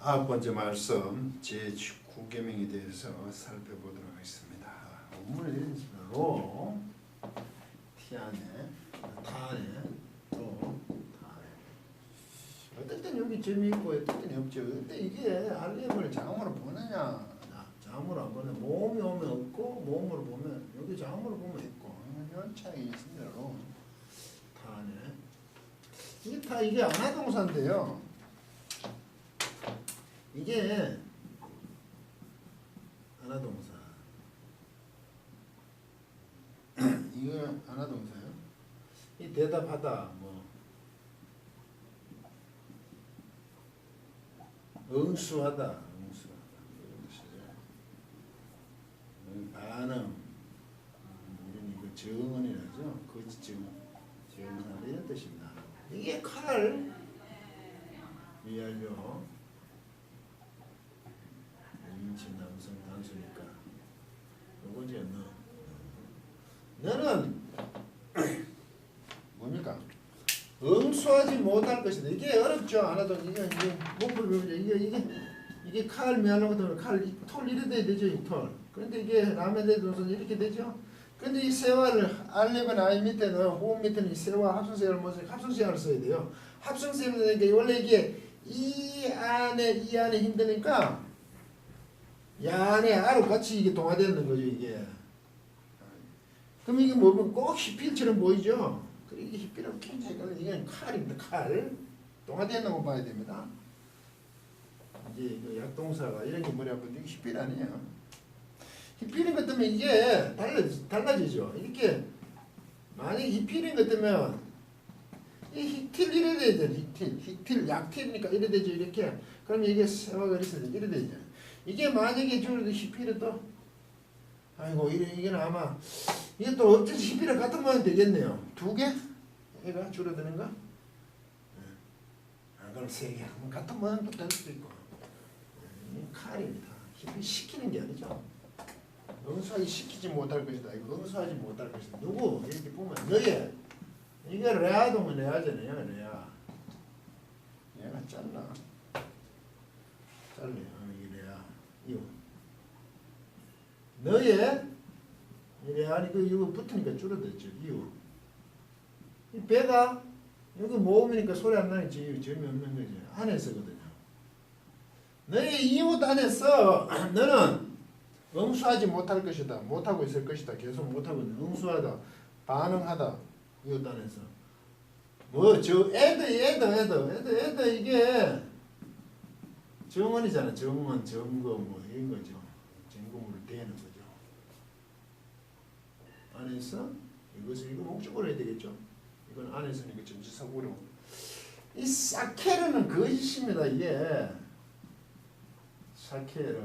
9번째 말씀 제9계명에 대해서 살펴보도록 하겠습니다. 원문으로 티안에 타안에 또 타안에 어떨 땐 여기 재미있고 어떨 땐 없죠. 근데 이게 알림을 자음으로 보느냐 자음으로 안 보느냐 모음이 오면 없고 모음으로 보면 여기 자음으로 보면 있고 이런 차이 있습니다. 타안에 이게 안하동사인데요. 이게 안하동사. 이거 안하동사요. 이 대답하다 뭐 응수하다 이런 뜻이죠. 반응 이런 이거 증언이라죠. 거짓 증언 이런 뜻입니다. 이게 칼 위하여 인칭 남성 단수니까 요거지 너는 뭡니까? 응수하지 못할 것이다. 이게 어렵죠. 안 하도 이게 몸풀 배우죠. 이게 칼 미하는 것도 칼톨 이래 돼야 되죠. 이 톨. 그런데 이게 라면 대동선 이렇게 되죠. 근데 이 세화를 알렙은 아이 밑에는 호흡 밑에는 이 세화 합성세화를 모두 합성세화를 써야 돼요. 합성세화를 되니까 원래 이게 이 안에 힘드니까 야네 아로 같이 이게 동화되는 거죠. 이게 그럼 이게 뭐면 꼭 히필처럼 보이죠. 이게 히필하고 굉장히 이건 칼입니다. 칼 동화되는 거 봐야 됩니다. 이제 그 약동사가 이런 게 뭐라고 이게 히필 아니에요. 히필인 것 때문에 이게 달라지죠. 이렇게 만약에 히필인 것 때문에 이 히틸 이래 되죠. 히틸 약틸이니까 이래 되죠. 이렇게 그럼 이게 세화가 이래 되죠. 이게 만약에 줄어도 히필은 또 아이고 이게 아마 이게 또 어쩐지 히필을 같은 모양 되겠네요. 2개? 얘가 줄어드는가? 아 그럼 3개 하면 같은 모양도 될 수도 있고. 칼입니다. 히필 시키는 게 아니죠. 응수하지 시키지 못할 것이다. 이거 응수하지 못할 것이다. 누구? 이렇게 보면 너희 이게 레아동은 레아잖아요. 레아 얘가 잘라 이거 너의 이래 아니 이거 붙으니까 줄어들죠. 이유 이 배가 여기 모음이니까 소리 안 나니까 이유 재미없는 거지. 안에서거든요. 너의 이웃 안에서 너는 응수하지 못할 것이다. 못하고 있을 것이다. 계속 못하고 있는 응수하다 반응하다 이웃 안에서 뭐 저 애들 이게 정언이잖아. 정언, 점거 뭐 이런 거죠. 증거물을 대는 거죠. 안에서 이거 목적어로 해야 되겠죠. 이건 안에서니까 전치사고로. 이 사케르는 거짓입니다. 이게 사케르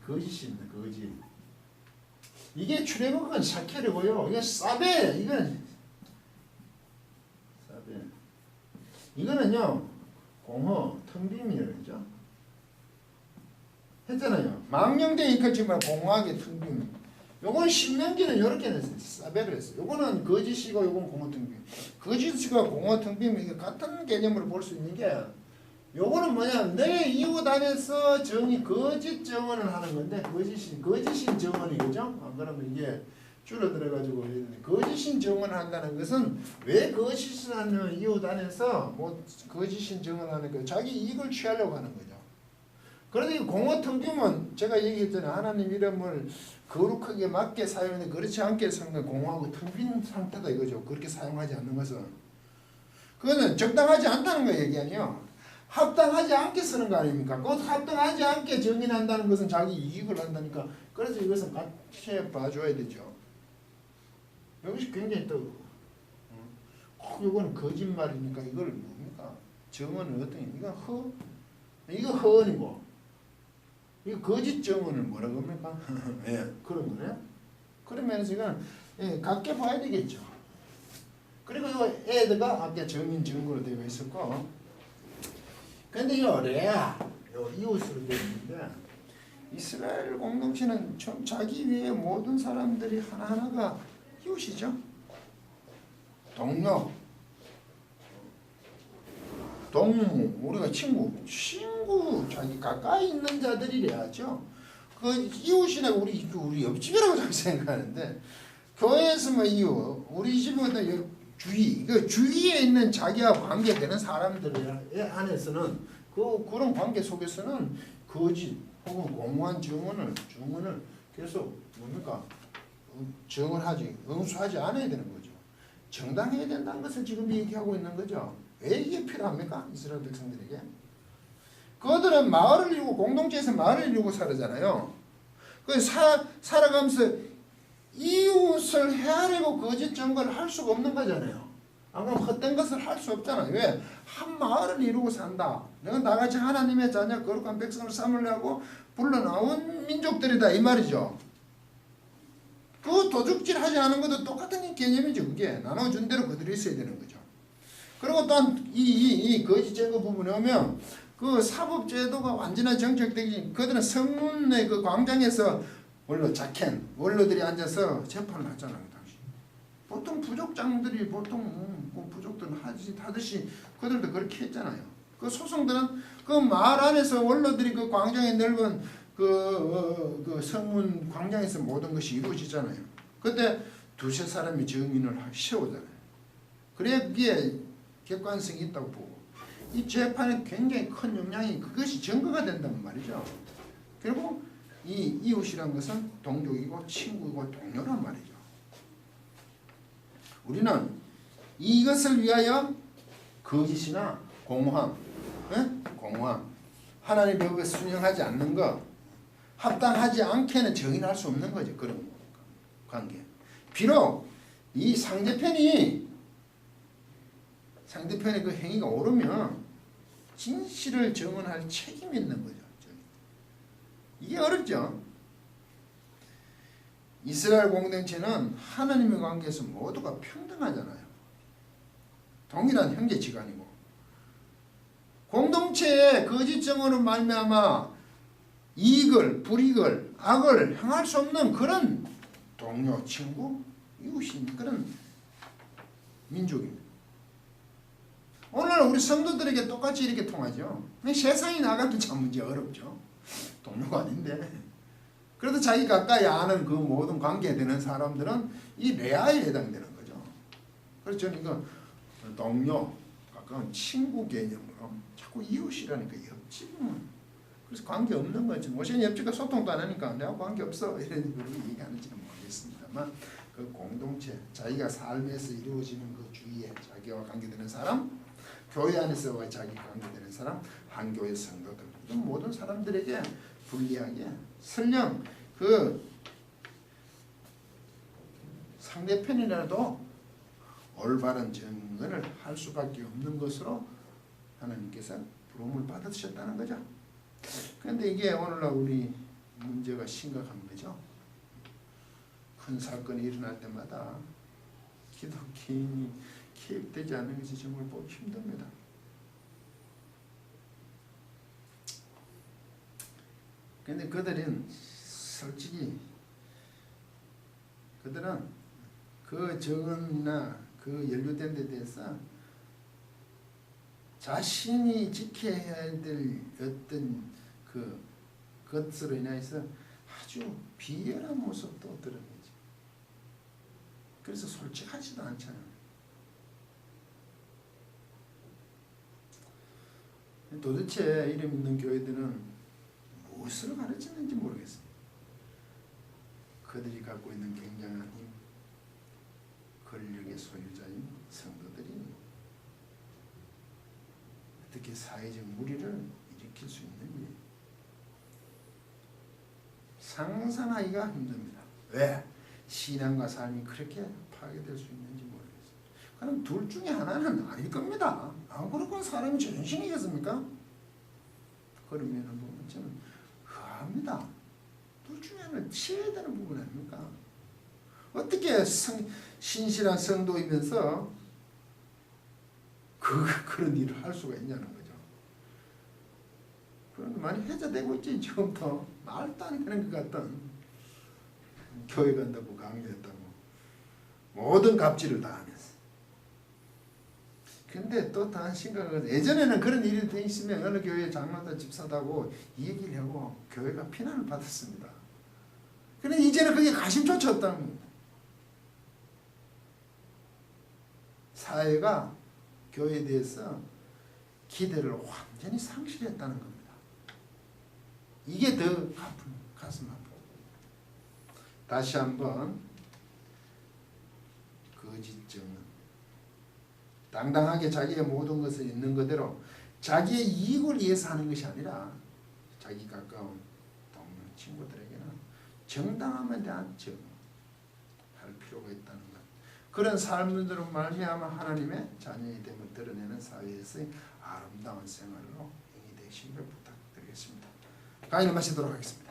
거짓입니다. 거짓. 이게 출애굽은 사케르고요. 이게 사베 이거는요 공허 텅빔이라고 그러죠. 했잖아요. 망령되어 있겠지만 공허하게 텅빔. 요건 신명기는 이렇게 냈어요. 사베를 했어요. 요거는 거짓이고 요건 공허 텅빔. 거짓과 공허 텅빔 이게 같은 개념으로 볼 수 있는 게 요거는 뭐냐 내 이웃 안에서 정의 거짓 정언을 하는 건데 거짓인 정언이 그죠? 안 그러면 이게 줄어들어가지고 거짓인 정언을 한다는 것은 왜 거짓을 하는 이웃 안에서 뭐 거짓인 정언을 하는 거 자기 이익을 취하려고 하는 거죠. 그런데 이 공허 텅빔은 제가 얘기했잖아요. 하나님 이름을 거룩하게 맞게 사용하는데 그렇지 않게 사용하는 공허하고 텅빈 상태다 이거죠. 그렇게 사용하지 않는 것은 그거는 적당하지 않다는 거 얘기 아니에요. 합당하지 않게 쓰는 거 아닙니까? 그 합당하지 않게 정의한다는 것은 자기 이익을 한다니까. 그래서 이것은 같이 봐줘야 되죠. 여기서 굉장히 또 이거는 거짓말이니까 이걸 뭡니까? 정언은 어떤 이거 허언이고 이거 거짓 정언을 뭐라고 합니까? 예, 그런 거네. 그런 면에서 이건 각게 봐야 되겠죠. 그리고 이 애드가 아까 정인 증거로 되어 있었고 근데 이 레아 이웃으로 되어 있는데 이스라엘 공동체는 좀 자기 위에 모든 사람들이 하나하나가 이웃이죠. 동료, 동무, 우리가 친구 친구, 자기 가까이 있는 자들이래야죠. 그 이웃이나 우리 옆집이라고 저는 생각하는데, 교회에서 뭐 이웃, 우리 집은 주위, 그 주위에 있는 자기와 관계되는 사람들 안에서는 그런 관계 속에서는 거짓 혹은 공무한 증언을 계속 뭡니까? 증언하지, 응수하지 않아야 되는 거죠. 정당해야 된다는 것을 지금 얘기하고 있는 거죠. 왜 이게 필요합니까? 이스라엘 백성들에게. 그들은 마을을 이루고 공동체에서 마을을 이루고 살잖아요. 그 살아가면서 이웃을 헤아리고 거짓 증거를 할 수가 없는 거잖아요. 안 그러면 헛된 것을 할 수 없잖아요. 왜? 한 마을을 이루고 산다. 내가 나같이 하나님의 자녀 거룩한 백성을 삼으려고 불러나온 민족들이다 이 말이죠. 그 도둑질 하지 않은 것도 똑같은 개념이죠. 그게 나눠준 대로 그들이 있어야 되는 거죠. 그리고 또한 이 거짓 증거 부분에 오면 그 사법제도가 완전히 정책되기, 그들은 성문의 그 광장에서 원로들이 앉아서 재판을 하잖아요. 당시 보통 부족장들이 부족들은 하듯이 그들도 그렇게 했잖아요. 그 소송들은 그 마을 안에서 원로들이 그 광장에 넓은 그 성문 광장에서 모든 것이 이루어지잖아요. 그때 두세 사람이 증인을 세우잖아요. 그래야 그게 객관성이 있다고 보고, 이 재판에 굉장히 큰 영향이, 그것이 증거가 된다는 말이죠. 결국 이 이웃이란 것은 동족이고 친구이고 동료란 말이죠. 우리는 이것을 위하여 거짓이나 공허함, 하나님의 법에 순종하지 않는 것, 합당하지 않게는 정인할 수 없는 거죠. 그런 관계. 비록 이 상대편의 그 행위가 옳으면 진실을 증언할 책임이 있는 거죠. 이게 어렵죠. 이스라엘 공동체는 하나님의 관계에서 모두가 평등하잖아요. 동일한 형제지간이고, 공동체의 거짓 증언으로 말미암아 이익을, 불이익을, 악을 행할 수 없는 그런 동료, 친구, 이웃인 그런 민족입니다. 오늘 우리 성도들에게 똑같이 이렇게 통하죠. 세상이 나가면 참 문제 어렵죠. 동료가 아닌데. 그래도 자기 가까이 아는 그 모든 관계되는 사람들은 이 레아에 해당되는 거죠. 그래서 저는 이거 동료, 가까운 친구 개념으로 자꾸 이웃이라니까 옆집은. 그래서 관계 없는 거죠. 모신 옆집과 소통도 안 하니까 내가 관계 없어 이런 그런 얘기하는지는 모르겠습니다만, 그 공동체, 자기가 삶에서 이루어지는 그 주위에 자기와 관계되는 사람, 교회 안에서와 자기 관계되는 사람, 한 교회 성도들, 이런 모든 사람들에게 불리하게 설령 그 상대편이라도 올바른 증언을 할 수밖에 없는 것으로 하나님께서 부름을 받으셨다는 거죠. 그런데 이게 오늘날 우리 문제가 심각한 거죠. 큰 사건이 일어날 때마다 기독교인이 개입되지 않는 것이 정말 보기 힘듭니다. 그런데 그들은 솔직히 그들은 그 정언이나 그 연루된 데 대해서 자신이 지켜야 될 어떤 그 것으로 인해서 아주 비열한 모습도 드러내죠. 그래서 솔직하지도 않잖아요. 도대체 이름 있는 교회들은 무엇을 가르치는지 모르겠습니다. 그들이 갖고 있는 굉장한 힘, 권력의 소유자인 성도들이 어떻게 사회적 무리를 일으킬 수 있는지 상상하기가 힘듭니다. 왜? 신앙과 삶이 그렇게 파괴될 수 있는지 모르겠어요. 그럼 둘 중에 하나는 아닐 겁니다. 안 그렇고 사람이 전신이겠습니까? 그러면 보면 저는 의아합니다. 둘 중에 하나는 치워야 되는 부분 아닙니까? 어떻게 신실한 성도이면서 그런 일을 할 수가 있냐는 거죠. 그런데 많이 해제되고 있지. 지금부터 말도 안 되는 것 같던 교회 간다고 강요했다고 모든 갑질을 다 하면서. 근데 또 다른 심각한 예전에는 그런 일이 돼 있으면 어느 교회 장로다 집사다고 이 얘기를 하고 교회가 피난을 받았습니다. 근데 이제는 그게 가심조차 없다는 겁니다. 사회가 교회에 대해서 기대를 완전히 상실했다는 겁니다. 이게 더 가슴 아프고. 다시 한번 거짓증은 당당하게 자기의 모든 것을 있는 그대로 자기의 이익을 위해서 하는 것이 아니라 자기 가까운 동료 친구들에게는 정당함에 대한 증언할 필요가 있다는 것. 그런 삶들로 말미암아 하나님의 자녀의 됨을 드러내는 사회에서의 아름다운 생활로 행이 되시기를 부탁드리겠습니다. 강의를 마치도록 하겠습니다.